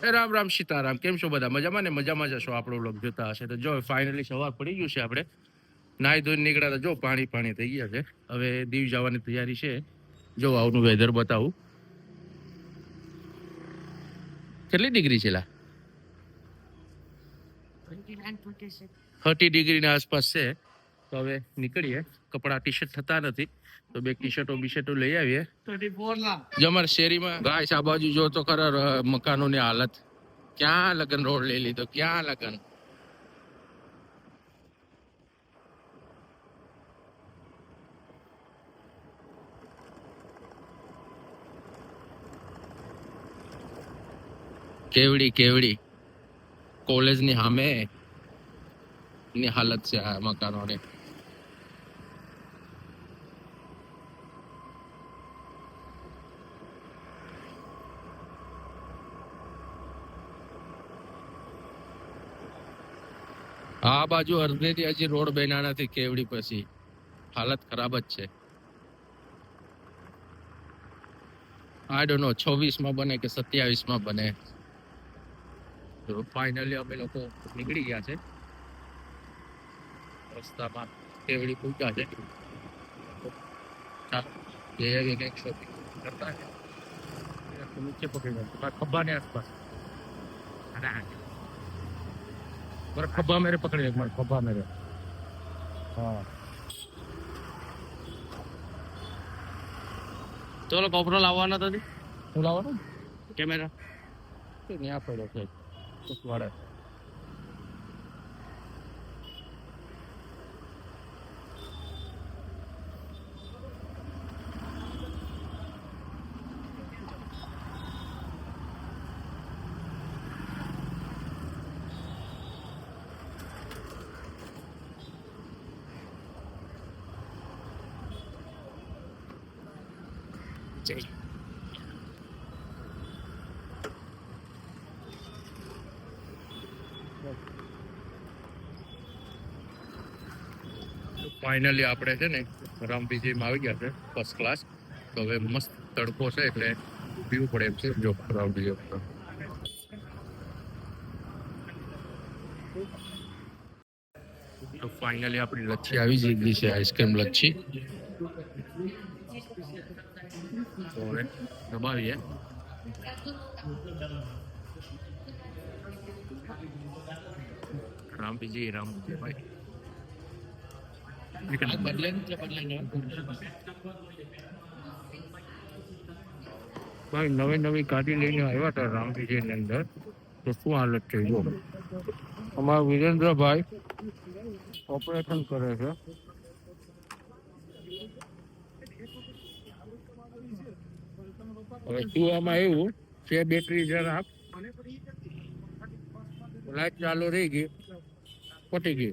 રામ રામ સીતારામ. કેમ છો બધા? મજામાં ને? મજામાં જશો. આપણો વ્લોગ જોતા હશે તો જો ફાઇનલી સવાર પડી ગયું છે. આપણે નાહી ધોઈને નીકળ્યા હતા. જો પાણી પાણી થઈ ગયા છે. હવે દીવ જવાની તૈયારી છે. જો આવનું વેધર બતાવું. કેટલી ડિગ્રી છે? 30 ડિગ્રીના આસપાસ છે. તો હવે નીકળીએ. કપડા ટી શર્ટ થતા નથી તો બે ટી શર્ટો બી શર્ટો લઈ આવીએ. જો અમારા શેરીમાં ગાય આ બાજુ જો તો ખરા મકાનોની હાલત. ક્યાં લગન રોડ લઈ લીધો? ક્યાં લગન? કેવડી કેવડી કોલેજની સામે ની હાલત છે આ મકાનોની. આ બાજુ અડધેથી હજી રોડ બન્યા નથી. કેવડી પછી હાલત ખરાબ જ છે. આઈ ડોન્ટ નો 26 માં બને કે 27 માં બને. તો ફાઇનલી અમે લોકો નીકળી ગયા છે. રસ્તામાં કેવડી પૂછ્યા છે. ચાલો જઈએ કંઈક શોપિંગ કરતા છે. નીચે પકડી ખબ્બાની આસપાસ મારા ખબ્બા મેરે પકડી મારા ખબ્બા મેરે. હા ચલો કોપરો લાવવાનો તો હું લાવવાનો કેમેરા ત્યાં પડ્યો છે વાળા. ફાઇનલી આપણે છે ને રામપીજીમાં આવી ગયા છે ફર્સ્ટ ક્લાસ. તો હવે મસ્ત તડકો છે એટલે પીવું પડે એમ છે. જો રામપીજી તો ફાઇનલી આપણી લચ્છી આવી જઈ ગઈ છે. આઈસ્ક્રીમ લચ્છી તો હવે દબાવીએ. રામપીજી ભાઈ ભાઈ નવી નવી ગાડી લઈને આવ્યા હતા રામપીજી ની અંદર. તો શું હાલત છે જો. અમારા વિરેન્દ્રભાઈ ઓપરેશન કરે છે. હવે શું આમાં એવું છે બેટરી જરા લાઈટ ચાલુ રહી ગઈ પટી ગઈ.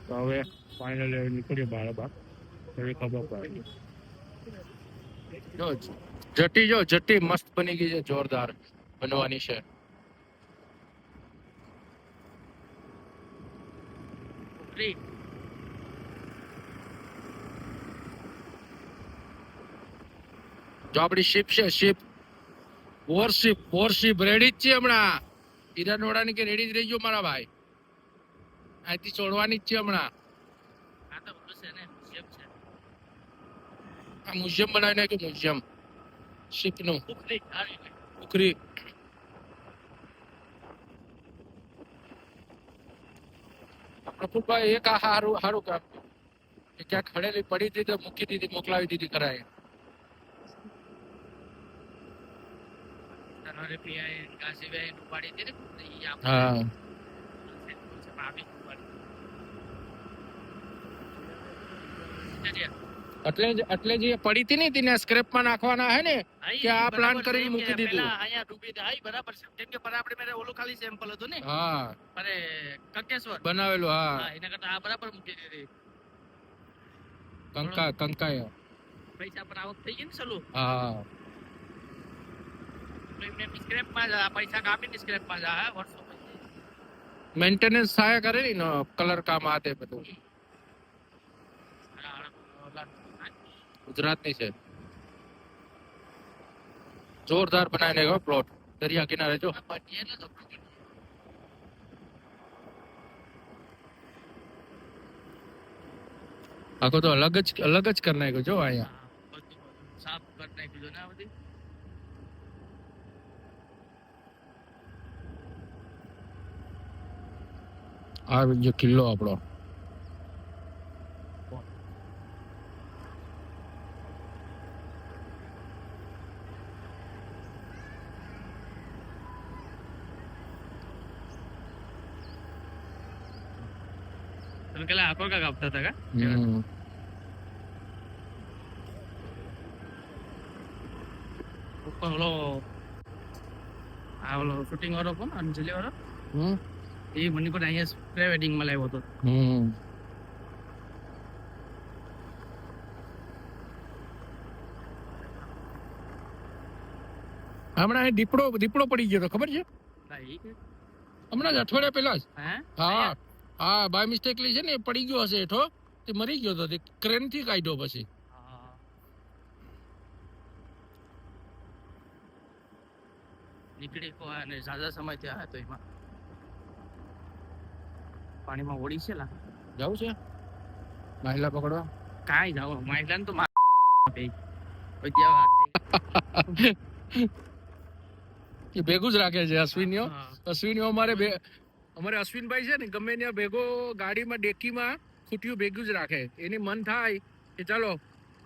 તો હવે ફાઇનલી નીકળીએ બહાર એવી ખબર પડે. જો જટી મસ્ત બની ગઈ છે. જોરદાર બનવાની છે. જો આપણી શિપ છે શિપ વોરશિપ રેડી જ છે હમણાં. ઈરાનવાળાની કે રેડી જ રહી ગયો મારા ભાઈ. અહીંથી છોડવાની જ છે હમણાં. આ મ્યુઝિયમ બનાવી નાખ્યું. મ્યુઝિયમ શિપ નું ઉખરી. પ્રફુલભાઈ એક હારું કામ ક્યાંક ખડેલી પડી હતી તો મૂકી દીધી મોકલાવી દીધી કરાય. હા એટલે જે પડી હતી ને તેને સ્ક્રેપમાં નાખવાના હે ને કે આ પ્લાન કરીને મૂકી દીધું. અહીંયા ડૂબી જાય બરાબર છે. કેમ કે પર આપણે મેરે ઓલું ખાલી સેમ્પલ હતું ને. હા અરે કંકેશ્વર બનાવેલું. હા એના કરતા આ બરાબર મૂકી દીધી. કંકાય પૈસા પર આવક થઈ ગઈ ને ચલો. હા એમને સ્ક્રેપમાં જા પૈસા કાપીને સ્ક્રેપમાં જા વર્ષો પછી મેન્ટેનન્સ થાય કરે ને કલર કામ આ તે બધું ગુજરાતની છે જોરદાર બનાવીને ગયો પ્લોટ દરિયા કિનારે જો આખો તો અલગ જ કરી નાખ્યો જો અહીંયા સાફ કરી નાખ્યું ને આ બધી આ જે કિલ્લો આપણો પેલા આખો કા કાપતા હતા કા ઉપર ઓલો શૂટિંગ વાળો કોણ અંજલિ વાળો એ મને પણ અહીંયા પ્રી વેડિંગ માં લાવ્યો હતો હમણાં દીપડો પડી ગયો ખબર છે હમણાં જ અઠવાડિયા પહેલા જ હા હા બાય મિસ્ટેકલી છે ને પડી ગયો હશે હેઠો તે મરી ગયો હતો ક્રેન થી કાઢ્યો પછી નીકળી કો અને ઝાઝા સમય ત્યાં હતો એમાં પાણીમાં ઓડી છે લા જાવું છે માહિલા પકડવા કાઈ જાવ માહિલા ને તો એ ભેગું જ રાખે છે અશ્વિનીઓ અમારે અશ્વિનભાઈ છે ને ગમે ત્યાં ભેગો ગાડીમાં ડેકીમાં ખૂટ્યું ભેગું જ રાખે એની મન થાય કે ચાલો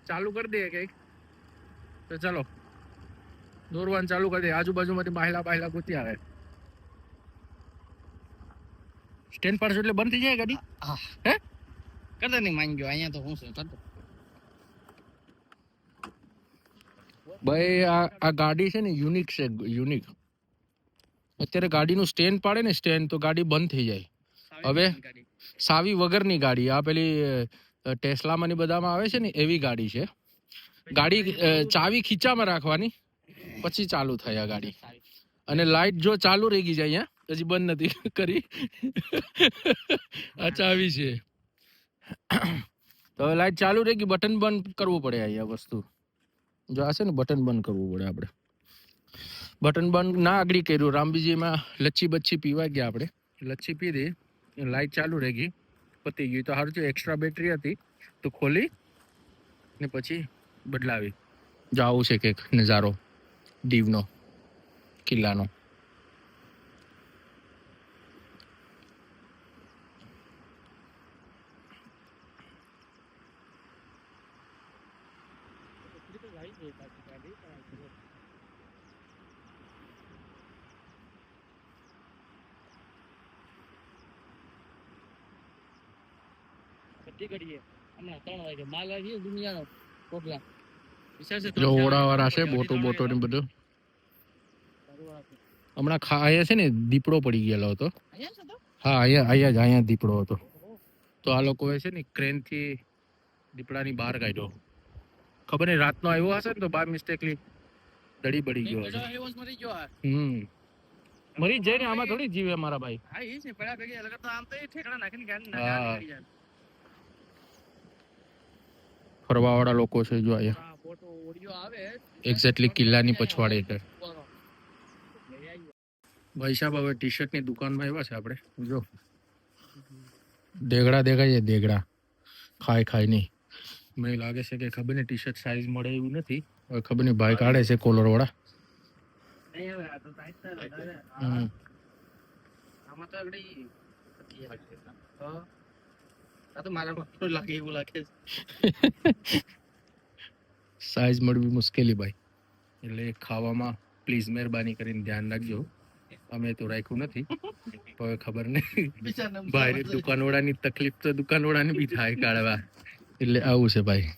ચાલુ કરી દે કઈક તો ચાલો દોરવાનું ચાલુ કરી દે આજુબાજુમાંથી બાહેલા ગોતી આવે સ્ટેન્ડ પર એટલે બંધ થઈ જાય ગાડી હે કદાચ નહીં માન ગયો અહીંયા તો હું છે ભાઈ આ ગાડી છે ને યુનિક છે યુનિક અત્યારે ગાડીનું સ્ટેન્ડ પાડે ને સ્ટેન્ડ તો ગાડી બંધ થઈ જાય હવે સાવી વગરની ગાડી આ પેલી ટેસ્લામાં ની બધામાં આવે છે ને એવી ગાડી છે ગાડી ચાવી ખીચામાં રાખવાની પછી ચાલુ થાય આ ગાડી અને લાઈટ જો ચાલુ રહી ગઈ જાય અહીંયા હજી બંધ નથી કરી આ ચાવી છે તો લાઈટ ચાલુ રહી ગઈ બટન બંધ કરવું પડે અહીંયા વસ્તુ જો આ છે ને બટન બંધ કરવું પડે આપણે બટન બંધ ના આગળ કર્યું રામબીજીમાં લચ્છી બચ્છી પીવા ગયા આપણે લચ્છી પીધી લાઈટ ચાલુ રહી ગઈ પતી ગઈ તો સારું જો એક્સ્ટ્રા બેટરી હતી તો ખોલી ને પછી બદલાવી જો આવું છે કંઈક નજારો દીવનો કિલ્લાનો ઓળાવાળા છે બોટો ને બધું હમણાં અહીંયા છે ને દીપડો પડી ગયેલો હતો હા અહીંયા દીપડો હતો તો આ લોકોએ છે ને ક્રેન થી દીપડાની બહાર કાઢ્યો ખબર નહીં રાતનો આવ્યો હશે ને તો બાય મિસ્ટેકલી દડી પડી ગયો હશે મરી જાય ને આમાં થોડી જીવે મારા ભાઈ ફરવા વાળા લોકો છે જો અહીંયા એક્ઝેક્ટલી કિલ્લાની પછવાડે છે ભાઈ સાહેબ હવે ટી શર્ટ ની દુકાનમાં આવ્યા છે આપણે જો દેગડા દેખાય છે દેગડા ખાય નહીં મને લાગે છે કે ખબર નહીં ટી શર્ટ સાઈઝ મળે એવું નથી હવે ખબર નહીં ભાઈ કાઢે છે કોલર વાળા સાઈઝ મળવી મુશ્કેલી ભાઈ એટલે ખાવામાં પ્લીઝ મહેરબાની કરીને ધ્યાન રાખજો અમે તો રાખ્યું નથી હવે ખબર નહીં ભાઈ દુકાનવાળાની તકલીફ તો દુકાનવાળાને બી થાય કાઢવા એટલે આવું છે ભાઈ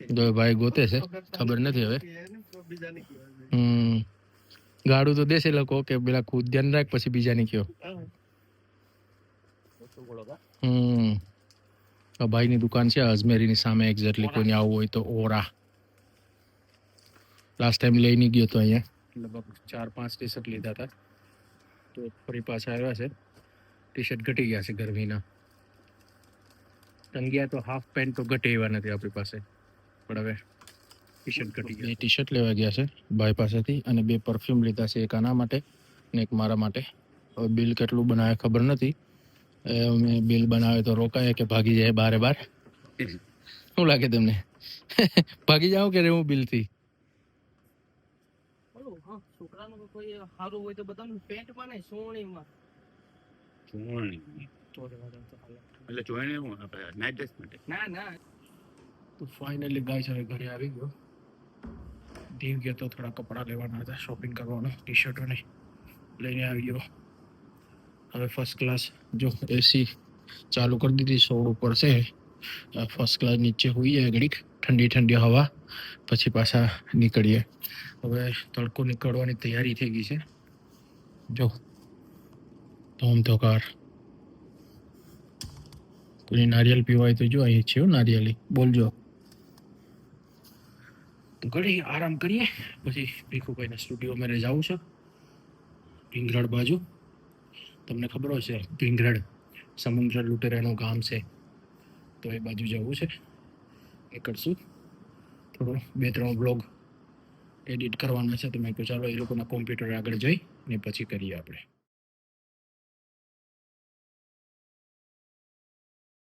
જો ભાઈ ગોતે છે ખબર નથી હવે ગાડું તો દેશે લોકો કે પેલા ખુદ ધ્યાન રાખ પછી બીજાની કયો ભાઈ ની દુકાન છે અજમેરી ની સામે એક્ઝેક્ટલી કોઈને આવવું હોય તો ઓરા લાસ્ટ ટાઈમ લઈને ગયો તો અહીંયા લગભગ 4-5 ટી શર્ટ લીધા હતા, તો ફરી પાછા આવ્યા છે. ટી શર્ટ ઘટી ગયા છે ગરમીના. ટંગિયા તો હાફ પેન્ટ તો ઘટે એવા નથી આપણી પાસે, પણ હવે ટી શર્ટ ઘટી ગયા. 2 ટી શર્ટ લેવા ગયા છે ભાઈ પાસેથી, અને 2 પરફ્યુમ લીધા છે, એક આના માટે ને એક મારા માટે. હવે બિલ કેટલું બનાવે ખબર નથી. અમે બિલ બનાવે તો રોકાય કે ભાગી જાય બારે. શું લાગે તમને? ભાગી જાવ કે રહેવું બિલથી? છોકરાનું કોઈ સારું હોય તો બધાનું પેન્ટમાં નહીં, સોણીમાં. એટલે જોઈને હું નાઇટ ડ્રેસ માટે ના. તો ફાઇનલી ગાઈસ હવે ઘરે આવી ગયો. દીવ ગયો તો થોડા કપડાં લેવાના હતા, શોપિંગ કરવાના, ટી શર્ટો ને લઈને આવી ગયો. હવે ફર્સ્ટ ક્લાસ જો એસી ચાલુ કરી દીધી, 16 ઉપર છે. ફર્સ્ટ ક્લાસ નીચે હોઈએ ઘડીક, ઠંડી હવા, પછી પાછા નીકળીએ. હવે તડકો નીકળવાની તૈયારી થઈ ગઈ છે. જો ધોમધોકાર. કોઈ નારિયેલ પીવાય તો જો અહીં છે નારિયેલી, બોલજો. તો ઘડી આરામ કરીએ, પછી ભીખુભાઈના સ્ટુડિયો મેરે જવું છે ભીંગરડ બાજુ. તમને ખબર હશે ભીંગરડ સમુદ્ર લૂંટેરાનું ગામ છે, તો એ બાજુ જવું છે. એ કરશું. થોડો 2-3 બ્લોગ એડિટ કરવાના છે, તો મેં કહ્યું ચાલો એ લોકોના કોમ્પ્યુટર આગળ જઈ ને પછી કરીએ આપણે.